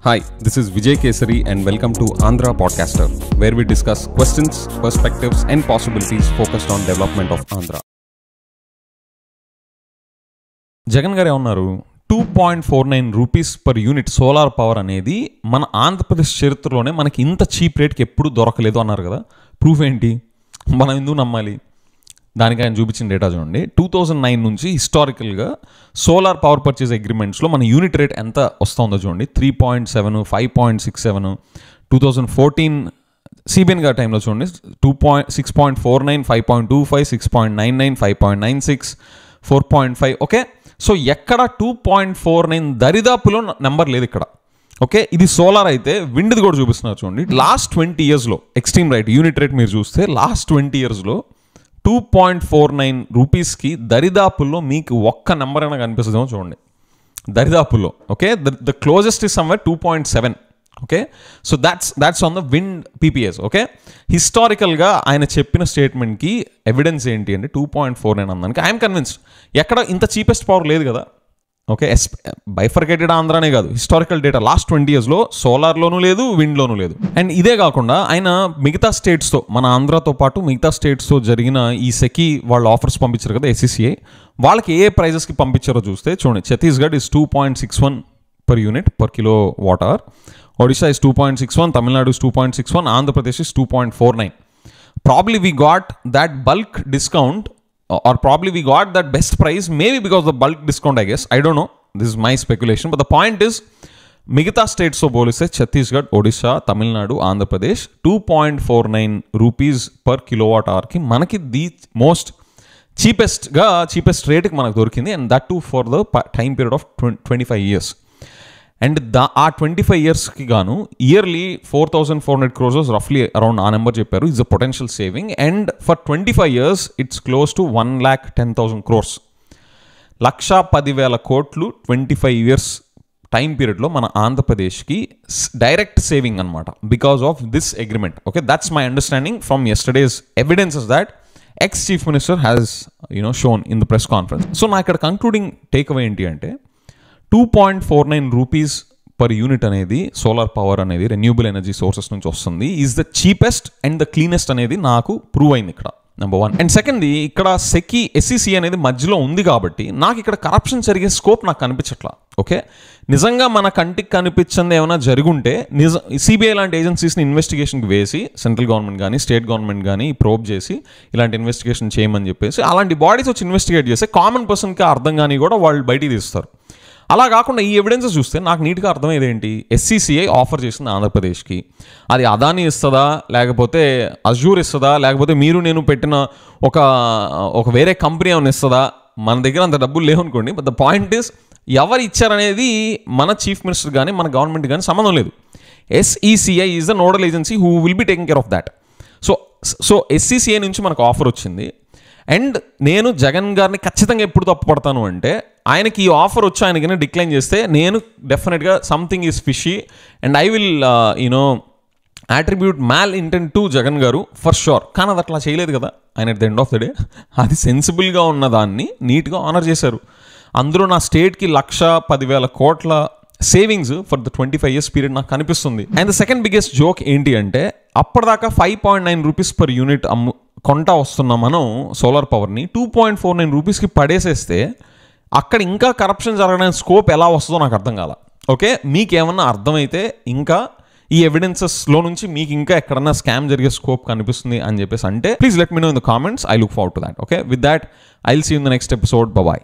Hi, this is Vijay Kesari and welcome to Andhra Podcaster, where we discuss questions, perspectives and possibilities focused on development of Andhra. Jagan గారు ఏమన్నారు 2.49 rupees per unit solar power అనేది మన ఆంధ్రప్రదేశ్ చరిత్రలోనే మనకి ఇంత cheap రేట్కి ఎప్పుడు దొరకలేదు అన్నారు కదా. ప్రూఫ్ ఏంటి? మనం ఎందుకు నమ్మాలి? దానికి ఆయన చూపించిన డేటా చూడండి. 2009 నుంచి హిస్టారికల్గా సోలార్ పవర్ పర్చేజ్ అగ్రిమెంట్స్లో మన యూనిట్ రేట్ ఎంత వస్తుందో చూడండి. 3.7, 5.67, 2014 సిబిఎన్ గారి టైంలో చూడండి 6.49, 5.25, 6.99, 5.96, 4.5. ఓకే, సో ఎక్కడ 2.49 దరిదాపులో నెంబర్ లేదు ఇక్కడ. ఓకే, ఇది సోలార్ అయితే విండ్ది కూడా చూపిస్తున్నారు చూడండి. లాస్ట్ 20 ఇయర్స్లో ఎక్స్ట్రీమ్ రైట్ యూనిట్ రేట్ మీరు చూస్తే లాస్ట్ 20 ఇయర్స్లో 2.49 రూపీస్కి దరిదాపుల్లో మీకు ఒక్క నెంబర్ అయినా కనిపిస్తుందేమో చూడండి. దరిదాపుల్లో. Okay, the closest is somewhere 2.7. Okay, so that's on the wind PPS. Okay, హిస్టారికల్గా ఆయన చెప్పిన స్టేట్మెంట్కి ఎవిడెన్స్ ఏంటి అంటే 2.49 అన్నానికి ఐఎమ్ కన్విన్స్డ్. ఎక్కడ ఇంత చీపెస్ట్ పవర్ లేదు కదా. ఓకే, బైఫర్కేటెడ్ ఆంధ్రానే కాదు, హిస్టారికల్ డేటా లాస్ట్ 20 ఇయర్స్లో సోలార్లోనూ లేదు, విండ్లోనూ లేదు. అండ్ ఇదే కాకుండా ఆయన మిగతా స్టేట్స్తో, మన ఆంధ్రాతో పాటు మిగతా స్టేట్స్తో జరిగిన ఈ సెకీ వాళ్ళు ఆఫర్స్ పంపించారు కదా SCCI, వాళ్ళకి ఏ ప్రైజెస్కి పంపించారో చూస్తే చూడండి. Chhattisgarh is 2.61 per unit per kilowatt hour, Odisha is 2.61, Tamil Nadu is 2.61, Andhra Pradesh is 2.49. Probably we got that bulk discount or probably we got that best price maybe because of the bulk discount, I guess. I don't know, this is my speculation, but the point is migita states so bolise Chhattisgarh, Odisha, Tamil Nadu, Andhra Pradesh 2.49 rupees per kilowatt hour ki manaki the most cheapest rate ki manaku dorikindi, and that too for the time period of 25 years. And ఆ 25 ఇయర్స్కి గాను yearly 4,400 crores రఫ్లీ around ఆ number చెప్పారు is a potential saving. And for 25 years it's close to 1,10,000 crores. 1,10,000 కోట్లు 25 years time పీరియడ్లో మన ఆంధ్రప్రదేశ్కి direct saving అనమాట because of this agreement. Okay, that's my understanding from yesterday's evidences that ex chief minister has shown in the press conference. So నా ఇక్కడ concluding take away ఏంటి అంటే 2.49 rupees per unit అనేది solar power అనేది renewable energy sources నుంచి వస్తుంది is the cheapest and the cleanest అనేది నాకు ప్రూవ్ అయింది ఇక్కడ, నెంబర్ 1. అండ్ సెకండ్ది, ఇక్కడ SCCI అనేది మధ్యలో ఉంది కాబట్టి నాకు ఇక్కడ కరప్షన్ జరిగే స్కోప్ నాకు కనిపించట్లా. ఓకే, నిజంగా మన కంటికి కనిపించింది ఏమైనా జరుగుంటే CBI లాంటి ఏజెన్సీస్ని ఇన్వెస్టిగేషన్కి వేసి సెంట్రల్ గవర్నమెంట్ కానీ స్టేట్ గవర్నమెంట్ కానీ ప్రోబ్ చేసి ఇలాంటి ఇన్వెస్టిగేషన్ చేయమని చెప్పేసి అలాంటి బాడీస్ వచ్చి ఇన్వెస్టిగేట్ చేస్తే కామన్ పర్సన్కి అర్థం కానీ కూడా వాళ్ళు బయటికి తీస్తారు. అలా కాకుండా ఈ ఎవిడెన్సెస్ చూస్తే నాకు నీట్గా అర్థమయ్యేది ఏంటి, SCCI ఆఫర్ చేసింది ఆంధ్రప్రదేశ్కి, అది అదానీ ఇస్తుందా లేకపోతే అజూర్ ఇస్తుందా లేకపోతే మీరు నేను పెట్టిన ఒక వేరే కంపెనీ ఏమైనా ఇస్తుందా, మన దగ్గర అంత డబ్బులు లేవనుకోండి. బట్ ద పాయింట్ ఇస్ ఎవరు ఇచ్చారనేది మన చీఫ్ మినిస్టర్ కానీ మన గవర్నమెంట్ కానీ సంబంధం లేదు. SCCI is the nodal agency who will be taking care of that. So SCCI నుంచి మనకు ఆఫర్ వచ్చింది. అండ్ నేను జగన్ గారిని ఖచ్చితంగా ఎప్పుడు తప్పుపడతాను అంటే ఆయనకి ఈ ఆఫర్ వచ్చి ఆయనకైనా డిక్లైన్ చేస్తే నేను డెఫినెట్గా something is fishy and I will attribute మ్యాల్ intent to Jagan గారు ఫర్ షూర్. కానీ అది అట్లా చేయలేదు కదా ఆయన. At the end of the day అది సెన్సిబుల్గా ఉన్న దాన్ని నీట్గా ఆనర్ చేశారు. అందులో నా స్టేట్కి 1,10,000 కోట్ల savings for the 25 years period నాకు కనిపిస్తుంది. And the second biggest joke ఏంటి అంటే అప్పటిదాకా 5.9 రూపీస్ పర్ యూనిట్ కొంటా వస్తున్న మనం సోలార్ పవర్ని 2.49 రూపీస్కి పడేసేస్తే అక్కడ ఇంకా కరప్షన్ జరగడానికి స్కోప్ ఎలా వస్తుందో నాకు అర్థం కాల. ఓకే, మీకేమన్నా అర్థమైతే ఇంకా ఈ ఎవిడెన్సెస్లో నుంచి మీకు ఇంకా ఎక్కడన్నా స్కామ్ జరిగే స్కోప్ కనిపిస్తుంది అని చెప్పేసి అంటే please let me know in the comments. I look forward to that. Okay, with that I will see you in the next episode. Bye.